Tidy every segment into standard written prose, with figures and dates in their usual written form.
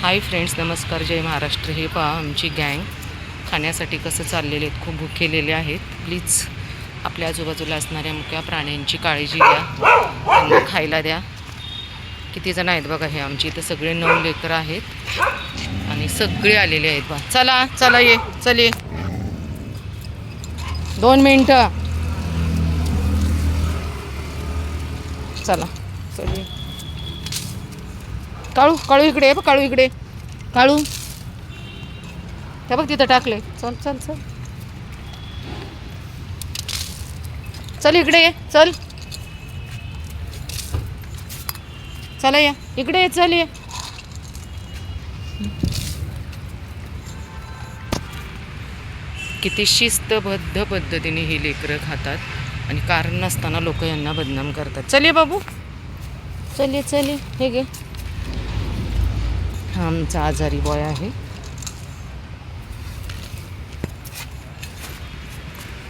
Hi friends, नमस्कार, जय महाराष्ट्र. हे पहा आमची गँग खाण्यासाठी कसं चाललेले आहेत, खूप भुकेलेले आहेत. प्लीज आपल्या आजूबाजूला असणाऱ्या मुक्या प्राण्यांची काळजी घ्या, त्यांना खायला द्या. किती जण आहेत बघा. हे आमची इथं सगळे 9 लेकरं आहेत आणि सगळे आलेले आहेत बा. चला चला ये, चल ये, 2 मिनटं. चला चल ये. काळू काळू इकडे बघ, काळू इकडे, काळू त्या बघ तिथं टाकले. चल चल चल चल इकडे ये, चल चला या इकडे ये, चल ये. किती शिस्तबद्ध पद्धतीने ही लेकरं खातात आणि कारण नसताना लोक यांना बदनाम करतात. चल ये बाबू, चल ये चल ये. हे घे, हा आमचा आजारी बॉय आहे.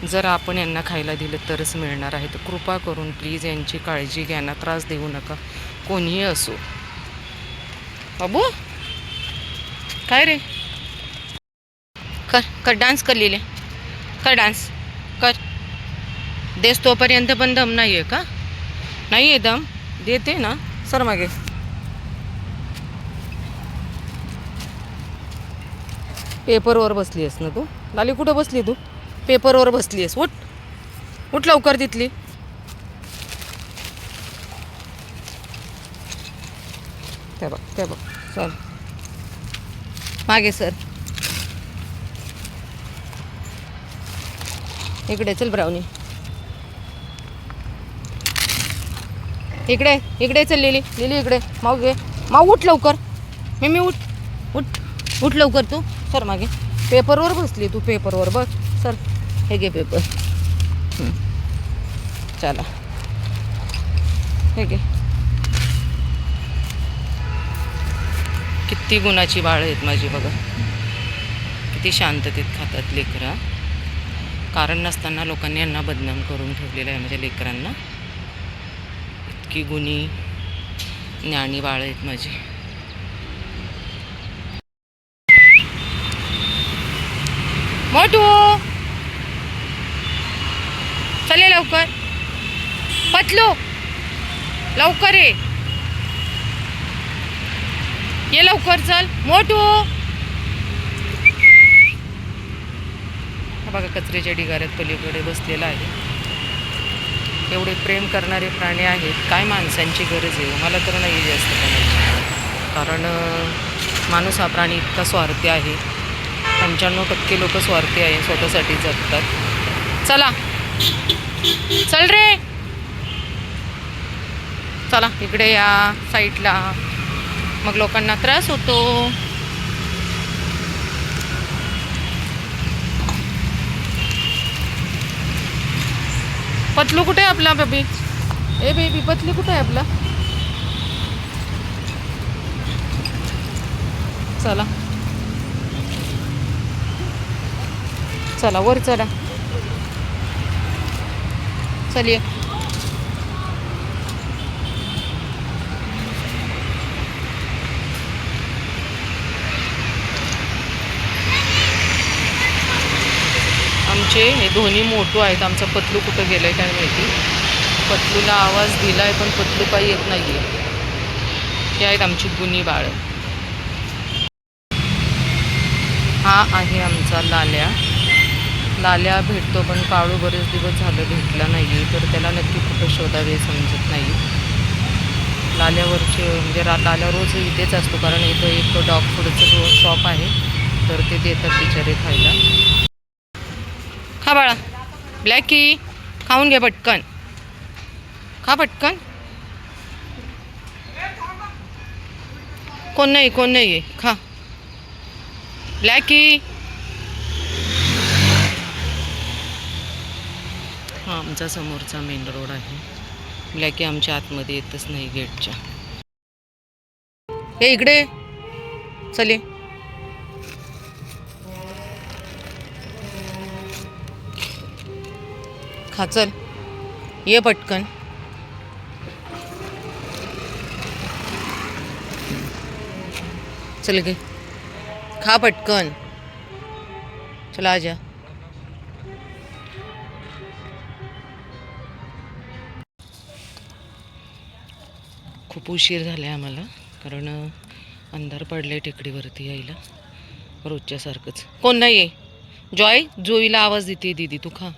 जर आपण यांना खायला दिलं तरच मिळणार आहे, तर कृपा करून प्लीज यांची काळजी घ्या ना, त्रास देऊ नका, कोणीही असो. बाबू काय रे, कर कर डान्स कर, लिहिले कर, डान्स कर. देस तोपर्यंत पण दम नाही आहे का? नाही आहे दम, देते ना. सर मागे, पेपरवर बसली आहेस ना तू. लाली कुठं बसली तू? पेपरवर बसली आहेस. उठ उठ लवकर तिथली. त्या बघ त्या बघ, चल मागे सर, इकडे चल ब्राउनी, इकडे इकडे चल. लिली लिली इकडे. माऊ घे, माऊ उठ लवकर. मी उठ उठ उठ लवकर. तू सर मागे, पेपरवर बसली तू, पेपरवर बघ. सर हे घे पेपर. चला हे घे. किती गुणाची बाळ आहेत माझी बघा, किती शांततेत खातात लेकरं. कारण नसताना लोकांनी यांना बदनाम करून ठेवलेलं आहे माझ्या लेकरांना. इतकी गुणी ज्ञानी बाळ आहेत माझी. मोठू चले लवकर. पतलू लवकर ये लवकर, चल मोठू. बघा कचऱ्याच्या ढिगाऱ्यात पलीकडे बसलेला आहे. एवढे प्रेम करणारे प्राणी आहेत. काय माणसांची गरज आहे? मला तर नाही जास्त कोणाची. कारण माणूस हा प्राणी इतका स्वार्थी आहे. 95% लोक स्वार्थी आहे, स्वतःसाठी जगतात. चला चल रे, चला इकडे या साईडला, मग लोकांना त्रास होतो. पतलू कुठे आहे आपला बेबी? ए बेबी, पतलू कुठे आहे आपला? चला चला वर चला, चलिए. आमचे हे दोन्ही मोठू आहेत. आमचा पतलू कुठं गेलाय काय माहिती. पतलूला आवाज दिलाय पण पतलू काही येत नाहीये. हे आहेत आमची गुणी बाळ. हा आहे आमचा लाल्या. लाल्या भेटतो पण काळू बरेच दिवस झालं भेटला नाही, तर त्याला नक्की कुठं शोधावे समजत नाही. लाल्यावरचे म्हणजे लाल्या रोज इथेच असतो, कारण इथं एक डॉग फूडचं शॉप आहे, तर ते देतात बिचारे खायला. खा बाळा, ब्लॅकी खाऊन घे पटकन, खा पटकन. कोण नाही आहे, खा ब्लॅकी. हा आमचा समोरचा मेन रोड आहे. ब्लॅकी आमच्या आतमध्ये येतच नाही गेटच्या. हे इकडे चले. खा चल, ये पटकन. चल गे, खा पटकन. चला आजा. खूप उशीर झाला आहे आम्हाला, कारण अंधार पडले टेकडीवरती यायला रोजच्यासारखंच. कोण नाही आहे? जॉय, जोईला आवाज देते दीदी, तू खा.